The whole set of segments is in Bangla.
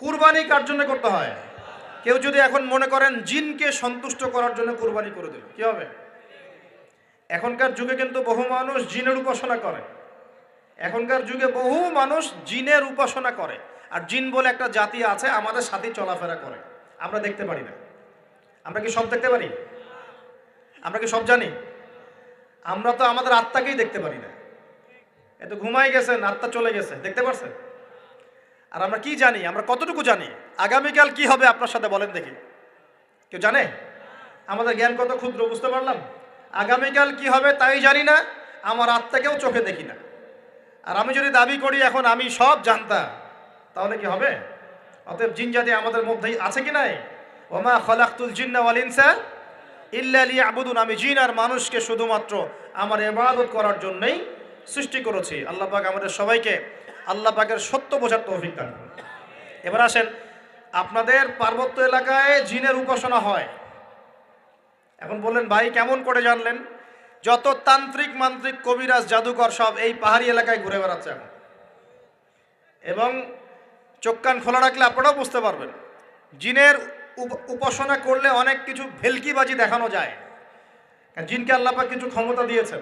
কুরবানি কার জন্য করতে হয়? কেউ যদি এখন মনে করেন জিনকে সন্তুষ্ট করার জন্য কুরবানি করে দিল, কি হবে? এখনকার যুগে কিন্তু বহু মানুষ জিনের উপাসনা করে। এখনকার যুগে বহু মানুষ জিনের উপাসনা করে। আর জিন বলে একটা জাতি আছে, আমাদের সাথে চলাফেরা করে, আমরা দেখতে পারি না। আমরা কি সব দেখতে পারি? আমরা কি সব জানি? আমরা তো আমাদের আত্মাকেই দেখতে পারি না। এত ঘুমাই গেছেন, আত্মা চলে গেছে, দেখতে পারছেন? আর আমরা কি জানি? আমরা কতটুকু জানি আগামীকাল কি হবে আপনার সাথে, বলেন দেখি। কেউ জানে? আমাদের জ্ঞান কত ক্ষুদ্র, বুঝতে পারলাম। আগামীকাল কি হবে তাই জানি না, আমার আত্মাকেও চোখে দেখি না। আর আমি যদি দাবি করি এখন আমি সব জানতাম, তাহলে কি হবে? অতএব জিন জাতি আমাদের মধ্যেই আছে কি নাই? ওমা খলাকতুল জিন্না ওয়াল ইনসা ইল্লা লিয়াবুদুন, আমি জিন আর মানুষকে শুধুমাত্র আমার ইবাদত করার জন্যই সৃষ্টি করেছি। আল্লাহ পাক আমাদের সবাইকে আল্লাহ পাকের সত্য বোঝার তৌফিক দান করুন। এবার আসেন, আপনাদের পার্বত্য এলাকায় জিনের উপাসনা হয়। এখন বললেন ভাই কেমন করে জানলেন? যত তান্ত্রিক মান্ত্রিক কবিরাজ জাদুকর সব এই পাহাড়ি এলাকায় ঘুরে বেড়াচ্ছে এখন। এবং চোখ কান খোলা রাখলে আপনারাও বুঝতে পারবেন, জিনের উপাসনা করলে অনেক কিছু ভেলকিবাজি দেখানো যায়। জিনকে আল্লাহ পাক কিছু ক্ষমতা দিয়েছেন।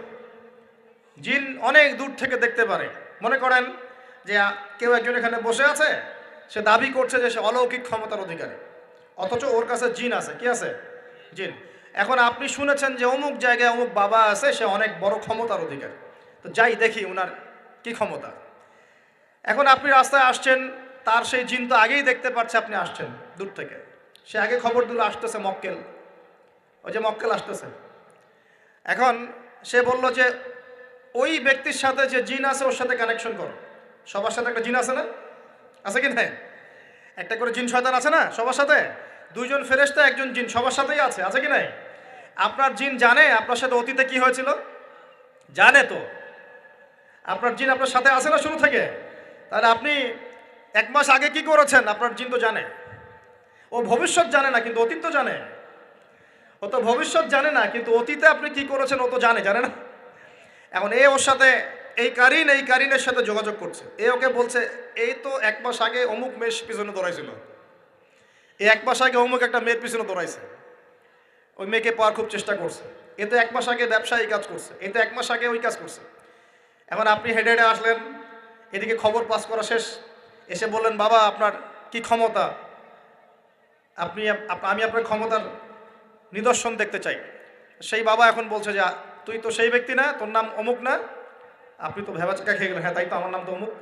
জিন অনেক দূর থেকে দেখতে পারে। মনে করেন যে কেউ একজন এখানে বসে আছে, সে দাবি করছে যে সে অলৌকিক ক্ষমতার অধিকারী, অথচ ওর কাছে জিন আছে। কি আছে? জিন। এখন আপনি শুনেছেন যে অমুক জায়গায় অমুক বাবা আছে, সে অনেক বড় ক্ষমতার অধিকারী, তো যাই দেখি ওনার কি ক্ষমতা। এখন আপনি রাস্তায় আসছেন, তার সেই জিন তো আগেই দেখতে পাচ্ছে আপনি আসছেন দূর থেকে, সে আগে খবর দিল আসতেছে মক্কেল, ওই যে মক্কেল আসতেছে। এখন সে বলল যে ওই ব্যক্তির সাথে যে জিন আছে ওর সাথে কানেকশন করো। সবার সাথে একটা জিন আছে না? আছে কি না? একটা করে জিন শয়তান আছে না সবার সাথে? দুইজন ফেরেশতা একজন জিন সবার সাথেই আছে, আছে কি নাই? আপনার জিন জানে আপনার সাথে অতীতে কি হয়েছিল? জানে তো। আপনার জিন আপনার সাথে আছে না শুরু থেকে? তাহলে আপনি 1 মাস আগে কি করেছেন আপনার জিন তো জানে। ও ভবিষ্যৎ জানে না কিন্তু অতীত তো জানে। ও তো ভবিষ্যৎ জানে না কিন্তু অতীতে আপনি কি করেছেন ও তো জানে, জানে না? এখন ওর সাথে এই কারিনের সাথে যোগাযোগ করছে। ওকে বলছে এই তো 1 মাস আগে অমুক মেয়ের পিছনে দৌড়াইছিল, এই 1 মাস আগে অমুক একটা মেয়ের পিছনে দৌড়াইছে, ওই মেয়েকে পাওয়ার খুব চেষ্টা করছে। এ তো 1 মাস আগে ব্যবসায়ী কাজ করছে, এ তো 1 মাস আগে ওই কাজ করছে। এখন আপনি হেঁটে হেঁটে আসলেন, এদিকে খবর পাস করা শেষ, এসে বললেন বাবা আপনার কি ক্ষমতা, আমি আপনার ক্ষমতার নিদর্শন দেখতে চাই। সেই বাবা এখন বলছে যে তুই তো সেই ব্যক্তি না, তোর নাম অমুক না? আপনি তো ভেবাচাকা খেয়ে গেলেন। হ্যাঁ তাই তো, আমার নাম তো অমুক।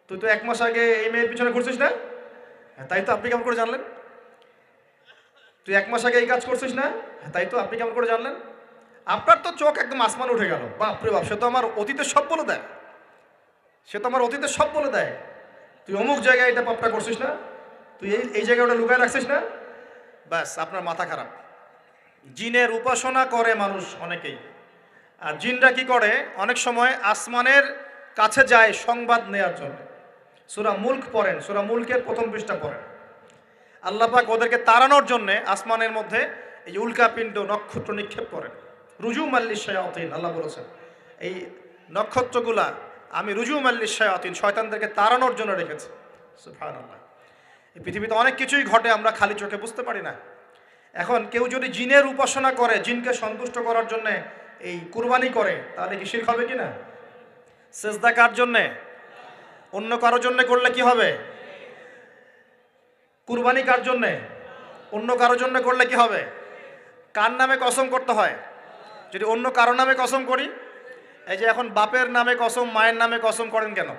তুই তো 1 মাস আগে এই মেয়ের পিছনে ঘুরছিস না? হ্যাঁ তাই তো, আপনি কেমন করে জানলেন? তুই 1 মাস আগে এই কাজ করছিস না? হ্যাঁ তাই তো, আপনি কেমন করে জানলেন? আপনার তো চোখ একদম আসমানে উঠে গেল। বাপরে বাপ, সে তো আমার অতীতের সব বলে দেয়, সে তো আমার অতীতের সব বলে দেয়। তুই অমুক জায়গায় এটা পাপটা করছিস না, তুই এই জায়গায় ওটা লুকায় রাখছিস না। ব্যাস আপনার মাথা খারাপ। জিনের উপাসনা করে মানুষ অনেকেই। আর জিনরা কি করে, অনেক সময় আসমানের কাছে যায় সংবাদ নেওয়ার জন্য। সূরা মুলক পড়েন, সূরা মুলকের প্রথম পৃষ্ঠা পড়েন। আল্লাহ পাক ওদেরকে তাড়ানোর জন্যে আসমানের মধ্যে এই উল্কাপিণ্ড নক্ষত্র নিক্ষেপ করেন। রুজুম আল্লিশ শায়াতিন, আল্লাহ বলেছেন এই নক্ষত্রগুলা আমি রুজুম আল্লিশ শায়াতিন, শয়তানদেরকে তাড়ানোর জন্য রেখেছি। সুবহানাল্লাহ। এই পৃথিবীতে অনেক কিছুই ঘটে, আমরা খালি চোখে বুঝতে পারি না। এখন কেউ যদি জিনের উপাসনা করে, জিনকে সন্তুষ্ট করার জন্য এই কুরবানি করে, তাহলে কি শিরক হবে কি না? সেজদা কার জন্যে? অন্য কারোর জন্য করলে কি হবে? কুরবানি কার জন্যে? অন্য কারোর জন্য করলে কি হবে? কার নামে কসম করতে হয়? যদি অন্য কারো নামে কসম করি, এই যে এখন বাপের নামে কসম, মায়ের নামে কসম করেন কেন?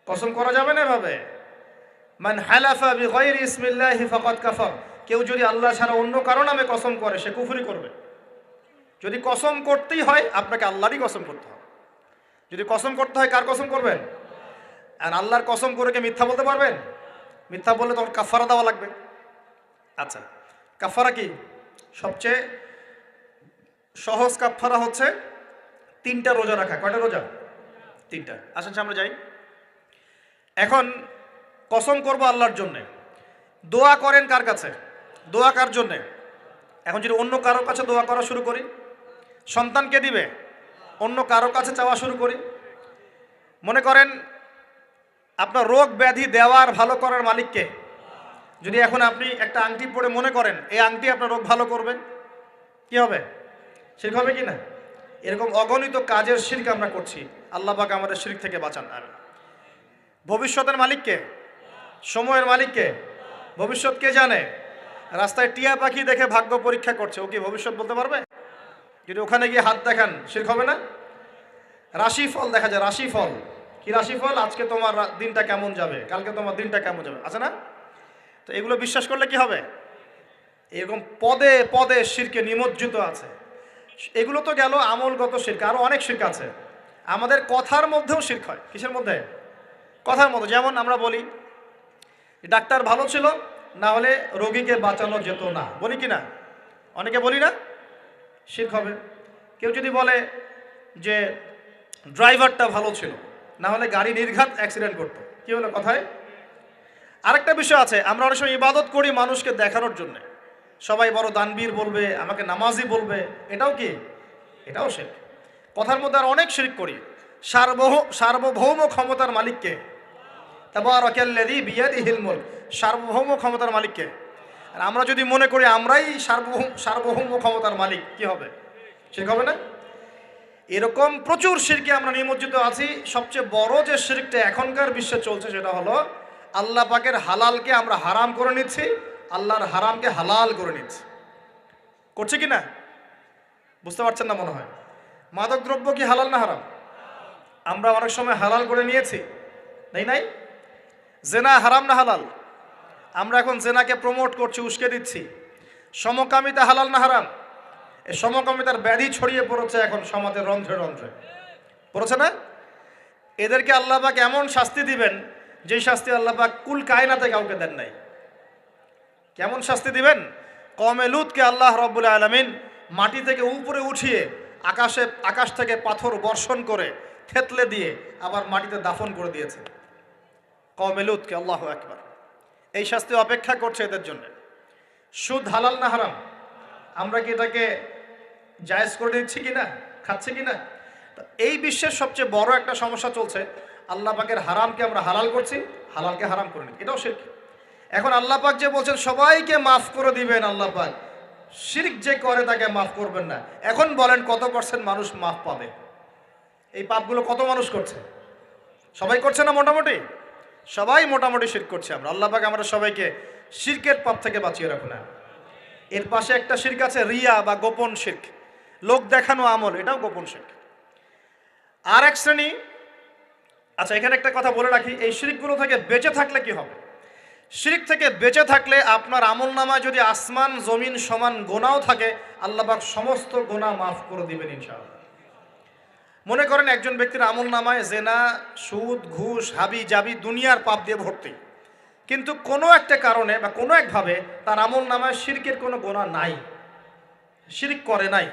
কসম করা যাবে না এভাবে। মান হালাফা বিগাইরি ইসমিল্লাহি ফাকাদ কাফার, কেউ যদি আল্লাহ ছাড়া অন্য কারো নামে কসম করে সে কুফরি করবে। যদি কসম করতেই হয় আপনাকে আল্লাহরই কসম করতে হবে। যদি কসম করতে হয় কার কসম করবেন? আর আল্লাহর কসম করে কি মিথ্যা বলতে পারবেন? মিথ্যা বললে তখন কাফারা দেওয়া লাগবে। আচ্ছা, কাফারা কি? সবচেয়ে সহজ কাফারা হচ্ছে 3টা রোজা রাখা। কয়টা রোজা? 3টা। আসেন সামনে যাই। এখন কসম করব আল্লাহর জন্যে, দোয়া করেন কার কাছে? দোয়া কার জন্যে? এখন যদি অন্য কারোর কাছে দোয়া করা শুরু করি, সন্তানকে দিবে, অন্য কারোর কাছে চাওয়া শুরু করি। মনে করেন আপনার রোগ ব্যাধি দেওয়ার ভালো করার মালিককে। যদি এখন আপনি একটা আংটি পরে মনে করেন এই আংটি আপনার রোগ ভালো করবে, কি হবে? শিরক হবে কি না? এরকম অগণিত কাজের শিরক আমরা করছি। আল্লাহ পাক আমাদের শিরক থেকে বাঁচান। আমিন। ভবিষ্যতের মালিককে, সময়ের মালিককে। ভবিষ্যৎ কে জানে? রাস্তায় টিয়া পাখি দেখে ভাগ্য পরীক্ষা করছে, ও কি ভবিষ্যৎ বলতে পারবে? যদি ওখানে গিয়ে হাত দেখান শিরক হবে না? রাশিফল দেখা যায়, রাশিফল কি রাশিফল, আজকে তোমার দিনটা কেমন যাবে, কালকে তোমার দিনটা কেমন যাবে, আছে না? তো এগুলো বিশ্বাস করলে কি হবে? এরকম পদে পদে শিরকে নিমজ্জিত আছে। এগুলো তো গেল আমলগত শিরক, আরো অনেক শিরক আছে। আমাদের কথার মধ্যেও শিরক হয়। কিসের মধ্যে? কথার মধ্যে। যেমন আমরা বলি ডাক্তার ভালো ছিল, না হলে রোগীকে বাঁচানো যেত না, বলি কি না? অনেকে বলি না? শিরক হবে। কেউ যদি বলে যে ড্রাইভারটা ভালো ছিল, না হলে গাড়ি নির্ঘাত অ্যাক্সিডেন্ট করতো, কি হলো কথায়? আরেকটা বিষয় আছে, আমরা অনেক সময় ইবাদত করি মানুষকে দেখানোর জন্য, সবাই বড় দানবীর বলবে, আমাকে নামাজি বলবে, এটাও কি? এটাও শিরক। কথার মধ্যে আর অনেক শিরক করি। সার্বভৌম ক্ষমতার মালিককে, তাবারাকাল্লাযী বিয়াদিহিল মুলক, সার্বভৌম ক্ষমতার মালিককে। আর আমরা যদি মনে করি আমরাই সার্বভৌম ক্ষমতার মালিক, কি হবে? শিরক হবে না? এরকম প্রচুর শিরকে আমরা নিমজ্জিত আছি। সবচেয়ে বড় যে শিরকটা এখনকার বিশ্বে চলছে সেটা হলো আল্লাহ পাকের হালালকে আমরা হারাম করে নিচ্ছি, আল্লাহর হারামকে হালাল করে নিচ্ছি। করছে কি না? বুঝতে পারছেন না মনে হয়। মাদক দ্রব্য কি হালাল না হারাম? আমরা অনেক সময় হালাল করে নিয়েছি, নাই? জেনা হারাম না হালাল? আমরা এখন জেনাকে প্রমোট করছি, উস্কে দিচ্ছি। সমকামিতা হালাল না হারাম? এই সমকামিতার ব্যাধি ছড়িয়ে পড়েছে এখন সমাজের রন্ধ্রে রন্ধ্রে, পড়েছে না? এদেরকে আল্লাহ পাক এমন শাস্তি দিবেন যে শাস্তি আল্লাহ পাক কুল কায়নাতে কাউকে দেন নাই। কেমন শাস্তি দিবেন? কওমে লূতকে আল্লাহ রাব্বুল আলামিন মাটি থেকে উপরে উঠিয়ে আকাশ থেকে পাথর বর্ষণ করে থেতলে দিয়ে আবার মাটিতে দাফন করে দিয়েছে কওমে লূতকে। আল্লাহু আকবার। এই শাস্তি অপেক্ষা করছে এদের জন্য। সুদ হালাল না হারাম? আমরা কি এটাকে জায়েজ করে দিচ্ছি কিনা, খাচ্ছি কিনা? এই বিশ্বের সবচেয়ে বড় একটা সমস্যা চলছে, আল্লাহ পাকের হারামকে আমরা হালাল করছি, হালালকে হারাম করে নিচ্ছি, এটাও শিরক। এখন আল্লাহ পাক যে বলছেন সবাইকে মাফ করে দিবেন, আল্লাহ পাক শিরক যে করে তাকে মাফ করবেন না। এখন বলেন কত % মানুষ মাফ পাবে? এই পাপগুলো কত মানুষ করছে? সবাই করছে না? মোটামুটি সবাই মোটামুটি শিরক করছে। আমরা আল্লাহ পাক আমরা সবাইকে শিরকের পাপ থেকে বাঁচিয়ে রাখুন না। এর পাশে একটা শিরক আছে রিয়া বা গোপন শিরক, লোক দেখানো আমল, এটাও গোপন শিরক। আর এক শ্রেণী। আচ্ছা, এখানে একটা কথা বলে রাখি, এই শিরকগুলো থেকে বেঁচে থাকলে কি হবে? শিরক থেকে বেঁচে থাকলে আপনার আমলনামায় যদি আসমান জমিন সমান গোনাও থাকে, আল্লাহ পাক সমস্ত গোনা মাফ করে দিবেন ইনশাআল্লাহ। মনে করেন একজন ব্যক্তির আমলনামায় জেনা, সুদ, ঘুষ, হাবি জাবি দুনিয়ার পাপ দিয়ে ভর্তি, কিন্তু কোনো একটা কারণে বা কোনো একভাবে তার আমলনামায় শিরকের কোনো গোনা নাই, শিরক করে নাই,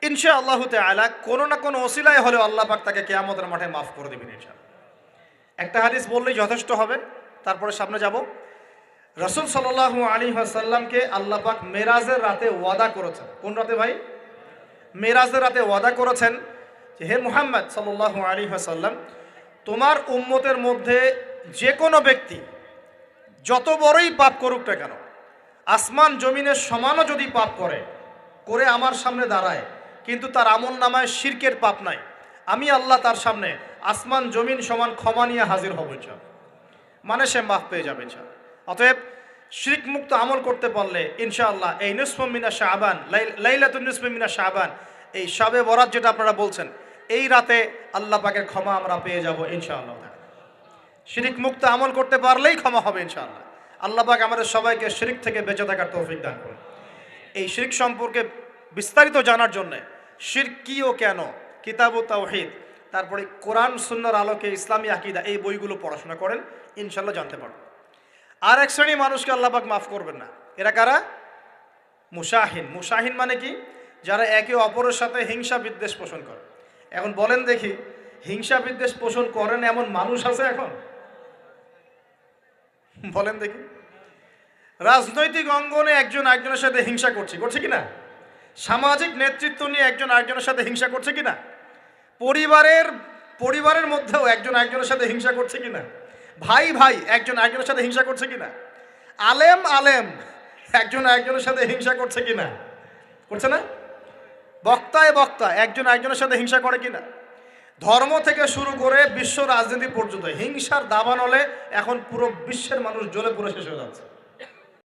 ইনশাআল্লাহু তাআলা কোনো না কোনো ওসিলায় হলেও আল্লাহ পাক তাকে কিয়ামতের মাঠে মাফ করে দিবেন ইনশাআল্লাহ। একটা হাদিস বললেই যথেষ্ট হবে, তারপরে সামনে যাব। রাসূল সাল্লাল্লাহু আলাইহি ওয়াসাল্লামকে আল্লাহ পাক মেরাজের রাতে ওয়াদা করেছেন। কোন রাতে ভাই? মেরাজের রাতে ওয়াদা করেছেন যে হে মুহাম্মদ সাল্লাল্লাহু আলাইহি ওয়াসাল্লাম, তোমার উম্মতের মধ্যে যে কোনো ব্যক্তি যত বড়ই পাপ করুক না কেন, আসমান জমিনের সমানও যদি পাপ করে আমার সামনে দাঁড়ায়, কিন্তু তার আমলনামায় শিরকের পাপ নাই, আমি আল্লাহ তার সামনে আসমান জমিন সমান ক্ষমা নিয়ে হাজির হব ইনশাআল্লাহ। মানে সে মাফ পেয়ে যাবে ইনশাআল্লাহ। অতএব শিরক মুক্ত আমল করতে পারলে ইনশাআল্লাহ এই নিসফু মিনা শাবান, লাইলাতুন নিসফি মিনা শাবান, এই শবে বরাত যেটা আপনারা বলছেন, এই রাতে আল্লাহ পাকের ক্ষমা আমরা পেয়ে যাব ইনশাআল্লাহ। শিরক মুক্ত আমল করতে পারলেই ক্ষমা হবে ইনশাআল্লাহ। আল্লাহ পাক আমাদের সবাইকে শিরক থেকে বেঁচে থাকার তৌফিক দান করুন। এই শিরক সম্পর্কে বিস্তারিত জানার জন্য শিরক কি ও কেন, কিতাবুত তাওহীদ, তারপরে কোরআন সুন্নাহর আলোকে ইসলামী আকীদা, এই বইগুলো পড়াশোনা করেন, ইনশাআল্লাহ জানতে পারবেন। আর এক শ্রেণী মানুষকে আল্লাহ পাক মাফ করবেন না। এরা কারা? মুশাহিন। মুশাহিন মানে কি? যারা একে অপরের সাথে হিংসা বিদ্বেষ পোষণ করে। এখন বলেন দেখি, হিংসা বিদ্বেষ পোষণ করেন এমন মানুষ আছে এখন? বলেন দেখি। রাজনৈতিক অঙ্গনে একজন আরেকজনের সাথে হিংসা করছে কিনা? সামাজিক নেতৃত্ব নিয়ে একজন আরেকজনের সাথে হিংসা করছে কিনা? পরিবারের মধ্যেও একজন আরেকজনের সাথে হিংসা করছে কিনা? ভাই ভাই একজন একজনের সাথে হিংসা করছে কিনা, আলেম আলেম একজন একজনের সাথে হিংসা করছে কিনা, করছে না? বক্তায় বক্তা একজন একজনের সাথে হিংসা করে কিনা? ধর্ম থেকে শুরু করে বিশ্ব রাজনীতি পর্যন্ত হিংসার দাবানলে এখন পুরো বিশ্বের মানুষ জ্বলে পুরো শেষ হয়ে যাচ্ছে।